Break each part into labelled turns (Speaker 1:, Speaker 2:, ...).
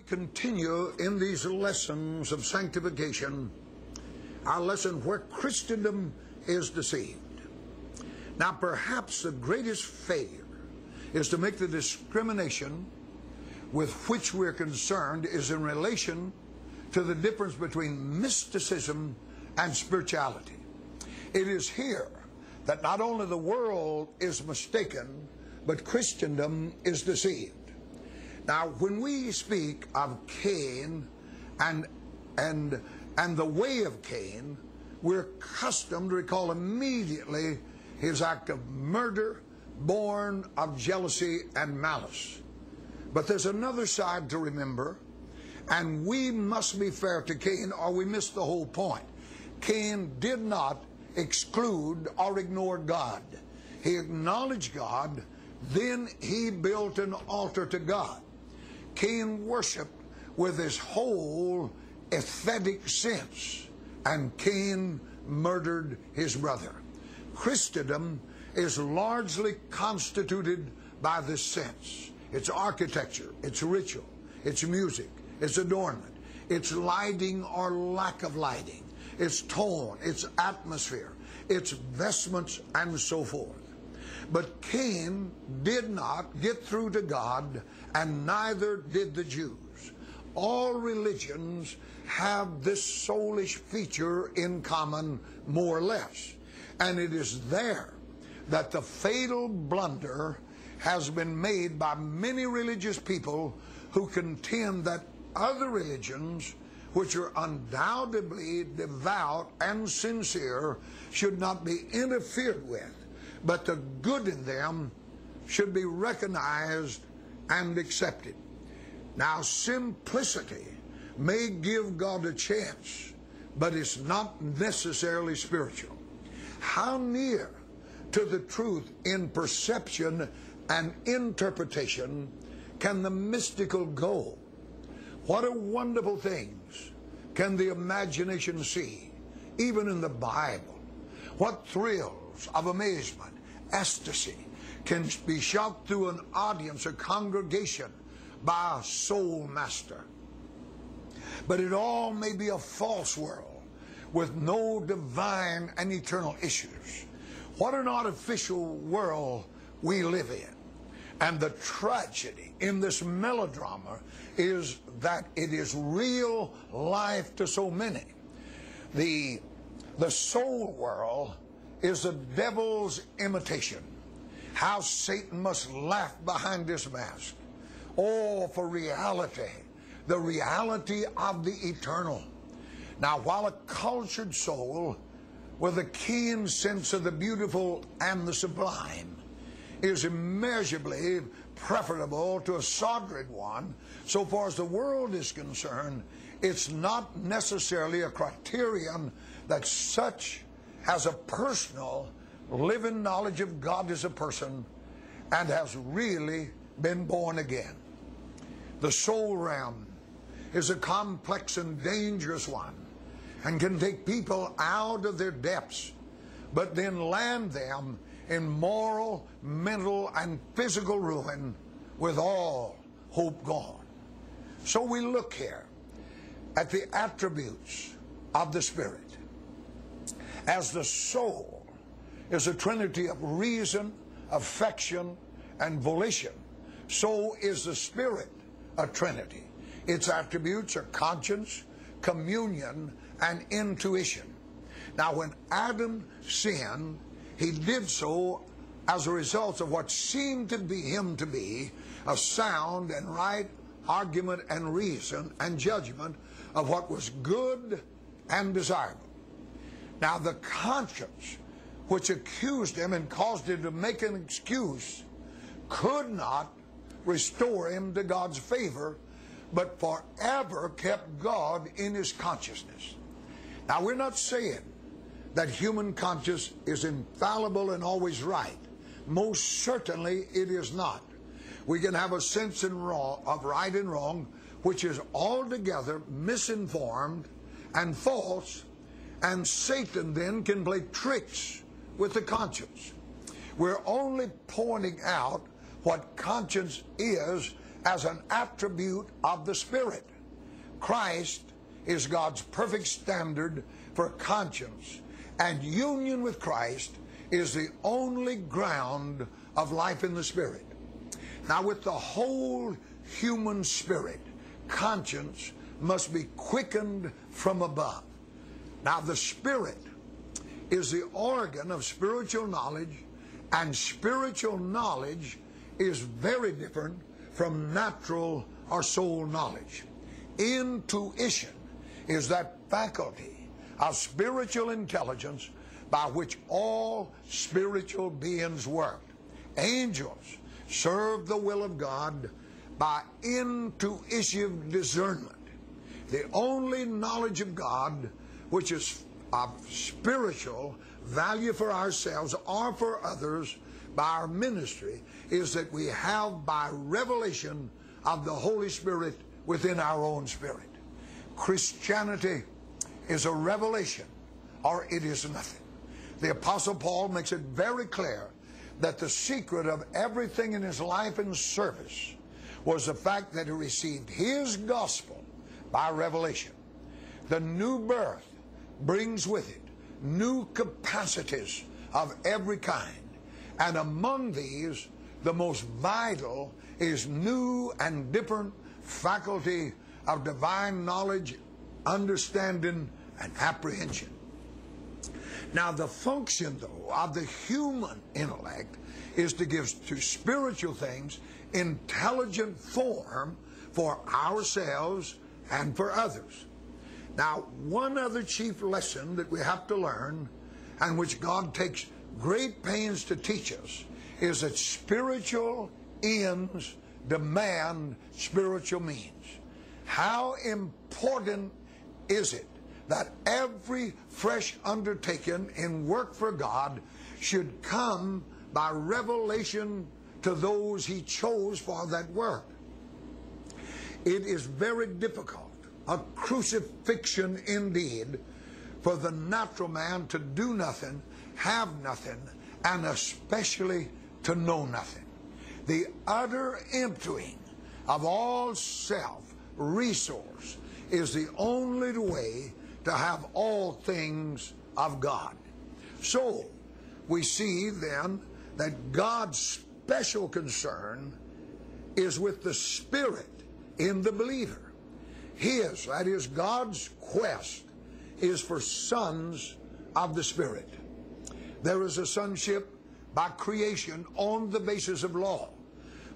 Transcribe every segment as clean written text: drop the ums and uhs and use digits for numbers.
Speaker 1: Continue in these lessons of sanctification, our lesson Where Christendom is Deceived. Now, perhaps the greatest failure is to make the discrimination with which we're concerned is in relation to the difference between mysticism and spirituality. It is here that not only the world is mistaken, but Christendom is deceived. Now, when we speak of Cain and the way of Cain, we're accustomed to recall immediately his act of murder born of jealousy and malice. But there's another side to remember, and we must be fair to Cain or we miss the whole point. Cain did not exclude or ignore God. He acknowledged God, then he built an altar to God. Cain worshiped with his whole aesthetic sense, and Cain murdered his brother. Christendom is largely constituted by this sense. It's architecture, it's ritual, it's music, it's adornment, it's lighting or lack of lighting, it's tone, it's atmosphere, it's vestments, and so forth. But Cain did not get through to God, and neither did the Jews. All religions have this soulish feature in common, more or less. And it is there that the fatal blunder has been made by many religious people who contend that other religions, which are undoubtedly devout and sincere, should not be interfered with, but the good in them should be recognized and accepted. Now, simplicity may give God a chance, but it's not necessarily spiritual. How near to the truth in perception and interpretation can the mystical go? What a wonderful things can the imagination see, even in the Bible? What thrills of amazement, ecstasy, can be shot through an audience or congregation by a soul master. But it all may be a false world with no divine and eternal issues. What an artificial world we live in. And the tragedy in this melodrama is that it is real life to so many. The soul world is the devil's imitation. How Satan must laugh behind this mask. Oh, for reality, the reality of the eternal. Now, while a cultured soul with a keen sense of the beautiful and the sublime is immeasurably preferable to a sordid one, so far as the world is concerned, it's not necessarily a criterion that such has a personal, living knowledge of God as a person and has really been born again. The soul realm is a complex and dangerous one and can take people out of their depths, but then land them in moral, mental, and physical ruin with all hope gone. So we look here at the attributes of the Spirit. As the soul is a trinity of reason, affection, and volition, so is the Spirit a trinity. Its attributes are conscience, communion, and intuition. Now, when Adam sinned, he did so as a result of what seemed to be him to be a sound and right argument and reason and judgment of what was good and desirable. Now, the conscience which accused him and caused him to make an excuse could not restore him to God's favor, but forever kept God in his consciousness. Now, we're not saying that human conscience is infallible and always right. Most certainly it is not. We can have a sense of right and wrong which is altogether misinformed and false, and Satan then can play tricks with the conscience. We're only pointing out what conscience is as an attribute of the Spirit. Christ is God's perfect standard for conscience, and union with Christ is the only ground of life in the Spirit. Now, with the whole human spirit, conscience must be quickened from above. Now, the Spirit is the organ of spiritual knowledge, and spiritual knowledge is very different from natural or soul knowledge. Intuition is that faculty of spiritual intelligence by which all spiritual beings work. Angels serve the will of God by intuitive discernment. The only knowledge of God which is of spiritual value for ourselves or for others by our ministry is that we have by revelation of the Holy Spirit within our own spirit. Christianity is a revelation, or it is nothing. The Apostle Paul makes it very clear that the secret of everything in his life and service was the fact that he received his gospel by revelation. The new birth brings with it new capacities of every kind, and among these, the most vital is new and different faculty of divine knowledge, understanding, and apprehension. Now, the function, though, of the human intellect is to give to spiritual things intelligent form for ourselves and for others. Now, one other chief lesson that we have to learn, and which God takes great pains to teach us, is that spiritual ends demand spiritual means. How important is it that every fresh undertaking in work for God should come by revelation to those He chose for that work? It is very difficult, a crucifixion indeed, for the natural man to do nothing, have nothing, and especially to know nothing. The utter emptying of all self-resource is the only way to have all things of God. So, we see then that God's special concern is with the Spirit in the believer. His, that is God's quest, is for sons of the Spirit. There is a sonship by creation on the basis of law.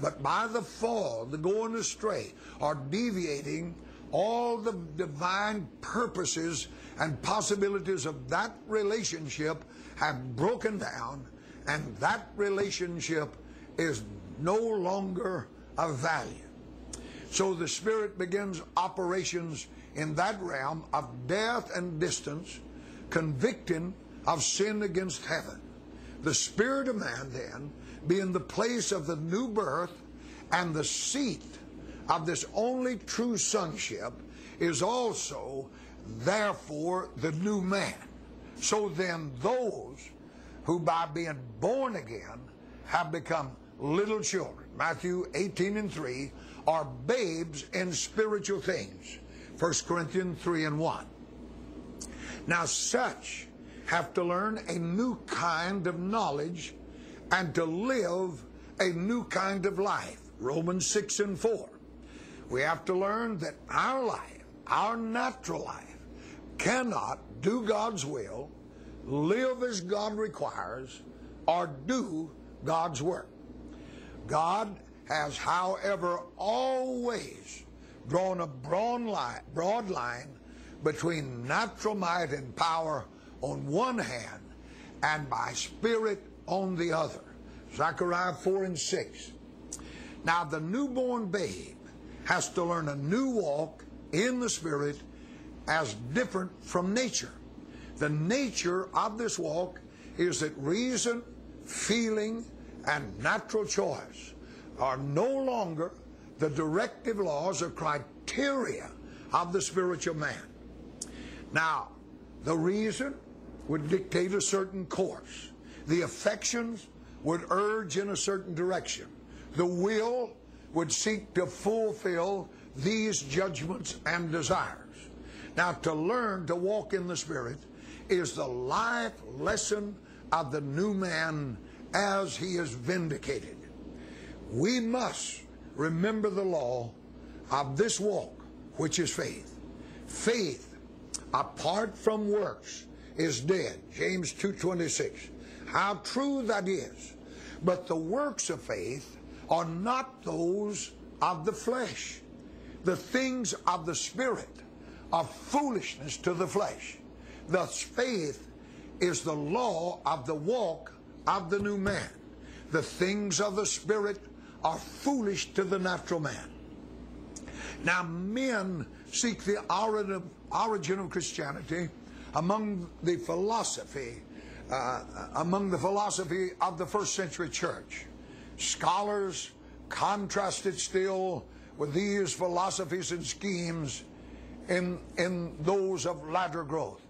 Speaker 1: But by the fall, the going astray, or deviating, all the divine purposes and possibilities of that relationship have broken down, and that relationship is no longer of value. So the Spirit begins operations in that realm of death and distance, convicting of sin against heaven. The Spirit of man, then, being the place of the new birth and the seat of this only true sonship, is also, therefore, the new man. So then those who by being born again have become little children, Matthew 18:3, are babes in spiritual things, 1 Corinthians 3:1. Now such have to learn a new kind of knowledge and to live a new kind of life, Romans 6:4. We have to learn that our life, our natural life, cannot do God's will, live as God requires, or do God's work. God has, however, always drawn a broad line between natural might and power on one hand and by Spirit on the other. Zechariah 4:6. Now the newborn babe has to learn a new walk in the Spirit as different from nature. The nature of this walk is that reason, feeling, and natural choice are no longer the directive laws or criteria of the spiritual man. Now, the reason would dictate a certain course. The affections would urge in a certain direction. The will would seek to fulfill these judgments and desires. Now, to learn to walk in the Spirit is the life lesson of the new man as he is vindicated. We must remember the law of this walk, which is faith. Faith, apart from works, is dead. James 2:26. How true that is. But the works of faith are not those of the flesh. The things of the Spirit are foolishness to the flesh. Thus, faith is the law of the walk of the new man. The things of the Spirit are foolish to the natural man. Now, men seek the origin of Christianity among the philosophy of the first century church. Scholars contrast it still with these philosophies and schemes in those of latter growth.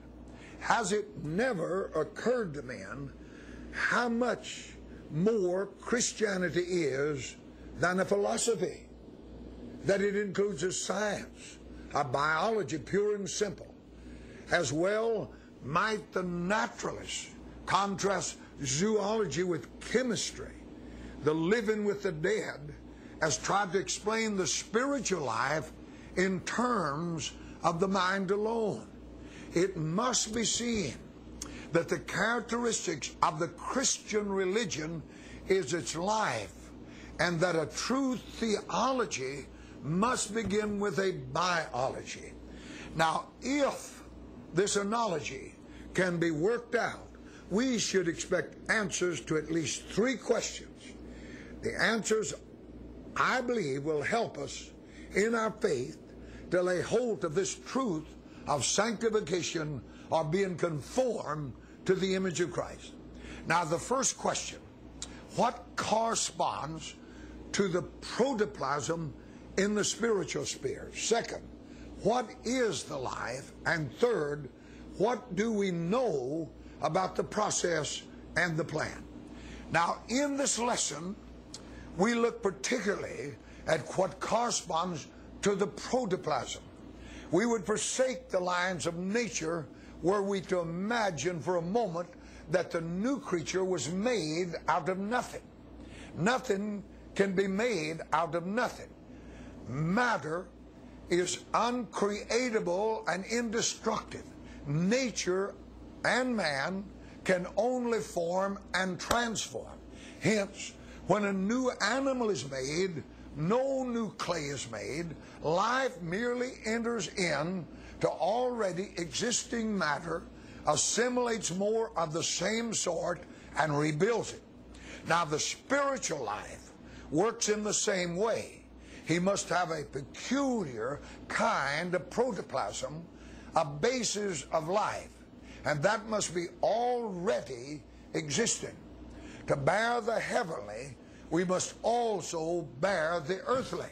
Speaker 1: Has it never occurred to men how much more Christianity is than a philosophy? That it includes a science, a biology pure and simple. As well might the naturalist contrast zoology with chemistry, the living with the dead, as tried to explain the spiritual life in terms of the mind alone. It must be seen that the characteristics of the Christian religion is its life, and that a true theology must begin with a biology. Now, if this analogy can be worked out, we should expect answers to at least 3 questions. The answers, I believe, will help us in our faith to lay hold of this truth of sanctification or being conformed to the image of Christ. Now, the first question, what corresponds to the protoplasm in the spiritual sphere? Second, what is the life? And third, what do we know about the process and the plan? Now, in this lesson, we look particularly at what corresponds to the protoplasm. We would forsake the lines of nature were we to imagine for a moment that the new creature was made out of nothing. Nothing can be made out of nothing. Matter is uncreatable and indestructible. Nature and man can only form and transform. Hence, when a new animal is made, no new clay is made. Life merely enters in to already existing matter, assimilates more of the same sort, and rebuilds it. Now, the spiritual life works in the same way. He must have a peculiar kind of protoplasm, a basis of life, and that must be already existing. To bear the heavenly, we must also bear the earthly.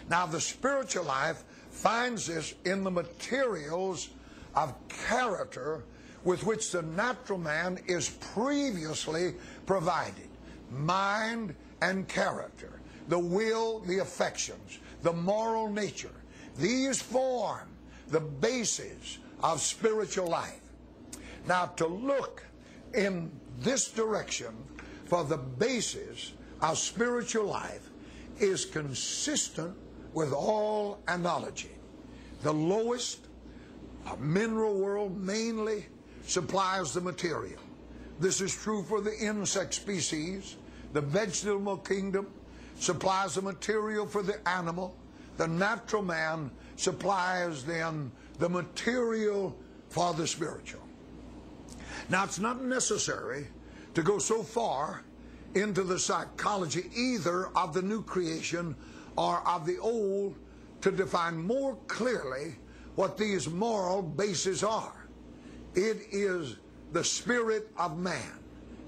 Speaker 1: Now, the spiritual life finds this in the materials of character with which the natural man is previously provided. Mind and character, the will, the affections, the moral nature. These form the basis of spiritual life. Now, to look in this direction for the basis of spiritual life is consistent with all analogy. The lowest mineral world mainly supplies the material. This is true for the insect species. The vegetable kingdom supplies the material for the animal. The natural man supplies then the material for the spiritual. Now, it's not necessary to go so far into the psychology either of the new creation or of the old to define more clearly what these moral bases are. It is the spirit of man.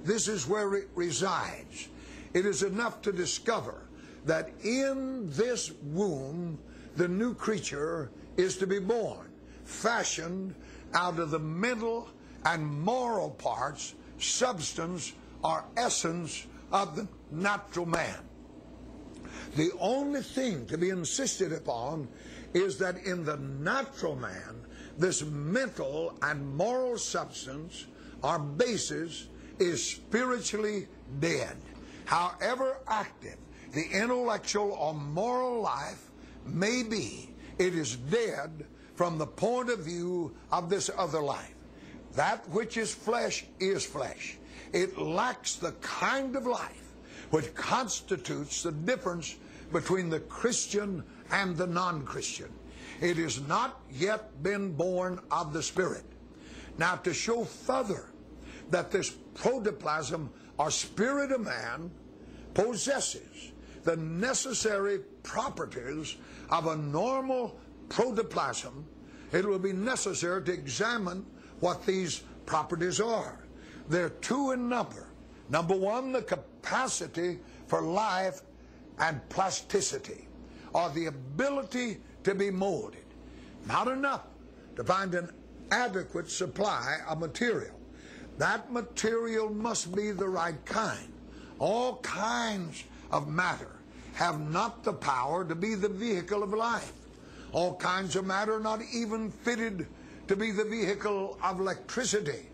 Speaker 1: This is where it resides. It is enough to discover that in this womb the new creature is to be born, fashioned out of the mental and moral parts, substance or essence of the natural man. The only thing to be insisted upon is that in the natural man, this mental and moral substance or basis is spiritually dead. However active the intellectual or moral life may be, it is dead from the point of view of this other life. That which is flesh is flesh. It lacks the kind of life which constitutes the difference between the Christian and the non-Christian. It has not yet been born of the Spirit. Now, to show further that this protoplasm or spirit of man possesses the necessary properties of a normal protoplasm, it will be necessary to examine what these properties are. They're two in number. Number one, the capacity for life and plasticity, or the ability to be molded. Not enough to find an adequate supply of material. That material must be the right kind. All kinds of matter have not the power to be the vehicle of life. All kinds of matter are not even fitted to be the vehicle of electricity.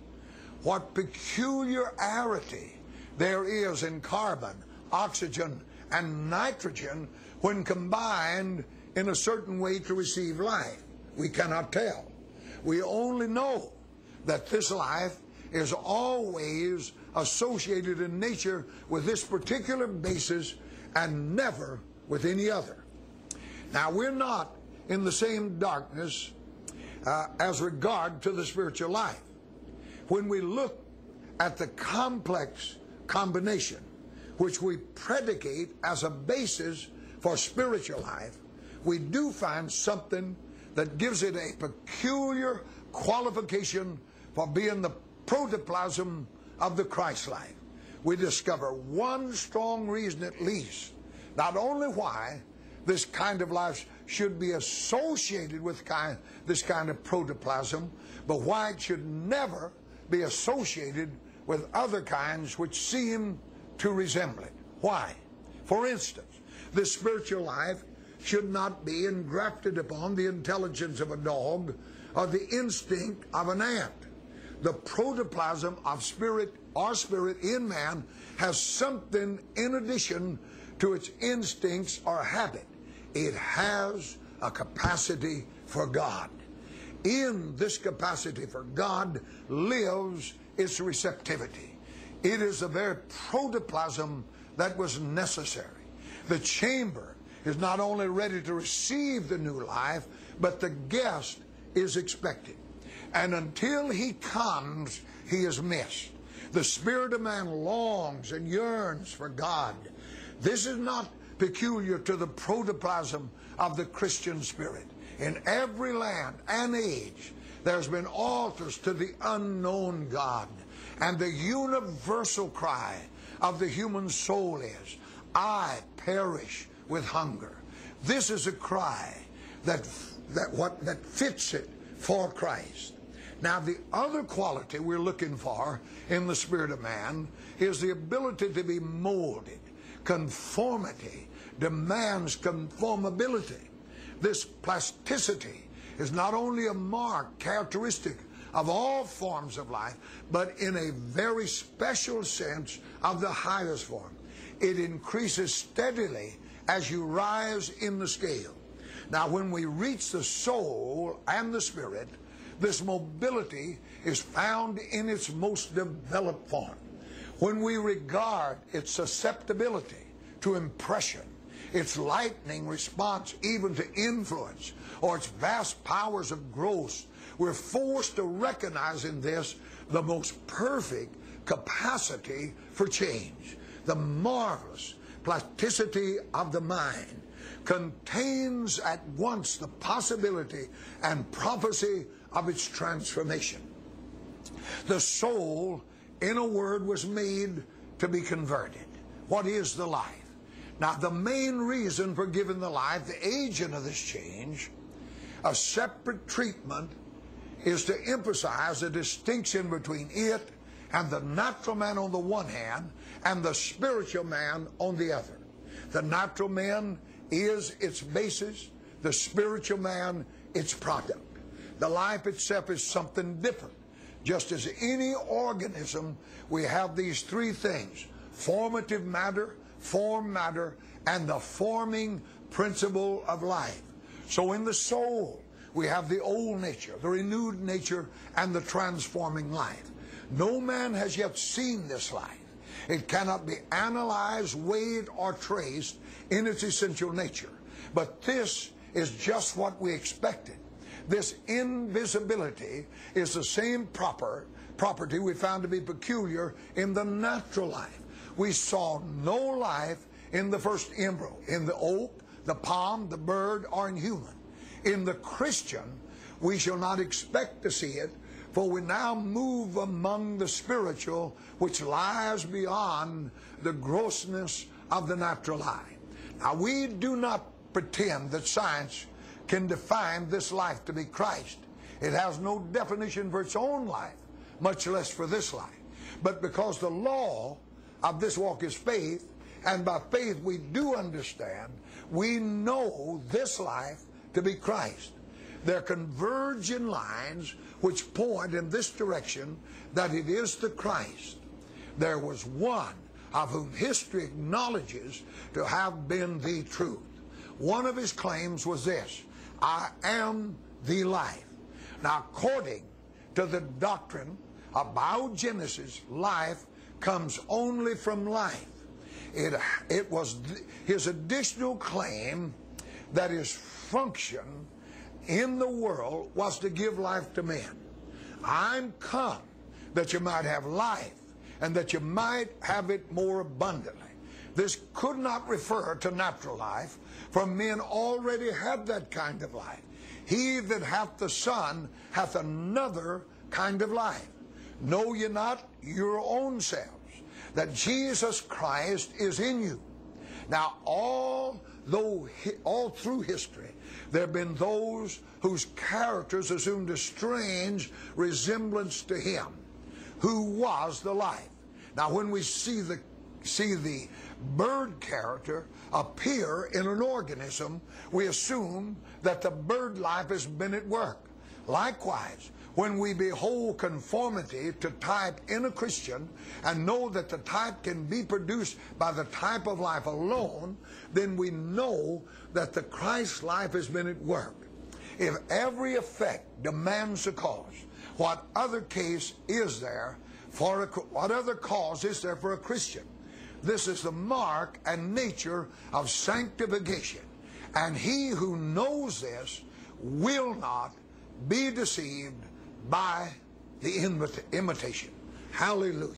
Speaker 1: What peculiarity there is in carbon, oxygen, and nitrogen when combined in a certain way to receive life, we cannot tell. We only know that this life is always associated in nature with this particular basis and never with any other. Now, we're not in the same darkness as regard to the spiritual life. When we look at the complex combination which we predicate as a basis for spiritual life, we do find something that gives it a peculiar qualification for being the protoplasm of the Christ life. We discover one strong reason at least, not only why this kind of life should be associated with this kind of protoplasm, but why it should never be associated with other kinds which seem to resemble it. Why? For instance, the spiritual life should not be engrafted upon the intelligence of a dog or the instinct of an ant. The protoplasm of spirit or spirit in man has something in addition to its instincts or habit. It has a capacity for God. In this capacity for God lives its receptivity. It is the very protoplasm that was necessary. The chamber is not only ready to receive the new life, but the guest is expected. And until he comes, he is missed. The spirit of man longs and yearns for God. This is not peculiar to the protoplasm of the Christian spirit. In every land and age, there's been altars to the unknown God. And the universal cry of the human soul is, I perish with hunger. This is a cry that fits it for Christ. Now, the other quality we're looking for in the spirit of man is the ability to be molded. Conformity demands conformability. This plasticity is not only a mark characteristic of all forms of life, but in a very special sense of the highest form. It increases steadily as you rise in the scale. Now, when we reach the soul and the spirit, this mobility is found in its most developed form. When we regard its susceptibility to impression, its lightning response even to influence, or its vast powers of growth, we're forced to recognize in this the most perfect capacity for change. The marvelous plasticity of the mind contains at once the possibility and prophecy of its transformation. The soul, in a word, was made to be converted. What is the life? Now, the main reason for giving the life, the agent of this change, a separate treatment, is to emphasize the distinction between it and the natural man on the one hand and the spiritual man on the other. The natural man is its basis, the spiritual man its product. The life itself is something different. Just as any organism, we have these three things: formative matter, form matter, and the forming principle of life. So in the soul, we have the old nature, the renewed nature, and the transforming life. No man has yet seen this life. It cannot be analyzed, weighed, or traced in its essential nature. But this is just what we expected. This invisibility is the same property we found to be peculiar in the natural life. We saw no life in the first embryo, in the oak, the palm, the bird, or in human. In the Christian, we shall not expect to see it, for we now move among the spiritual, which lies beyond the grossness of the natural eye. Now, we do not pretend that science can define this life to be Christ. It has no definition for its own life, much less for this life. But because the law of this walk is faith, and by faith we do understand, we know this life to be Christ. There converge in lines which point in this direction, that it is the Christ. There was one of whom history acknowledges to have been the truth. One of his claims was this: I am the life. Now, according to the doctrine of biogenesis, life comes only from life. It was his additional claim that his function in the world was to give life to men. I'm come that you might have life, and that you might have it more abundantly. This could not refer to natural life, for men already had that kind of life. He that hath the Son hath another kind of life. Know ye not your own selves that Jesus Christ is in you? Now, all through history, there have been those whose characters assumed a strange resemblance to him, who was the life. Now, when we see the bird character appear in an organism, we assume that the bird life has been at work. Likewise, when we behold conformity to type in a Christian and know that the type can be produced by the type of life alone, then we know that the Christ life has been at work. If every effect demands a cause, what other cause is there for a Christian? This is the mark and nature of sanctification. And he who knows this will not be deceived by the imitation. Hallelujah.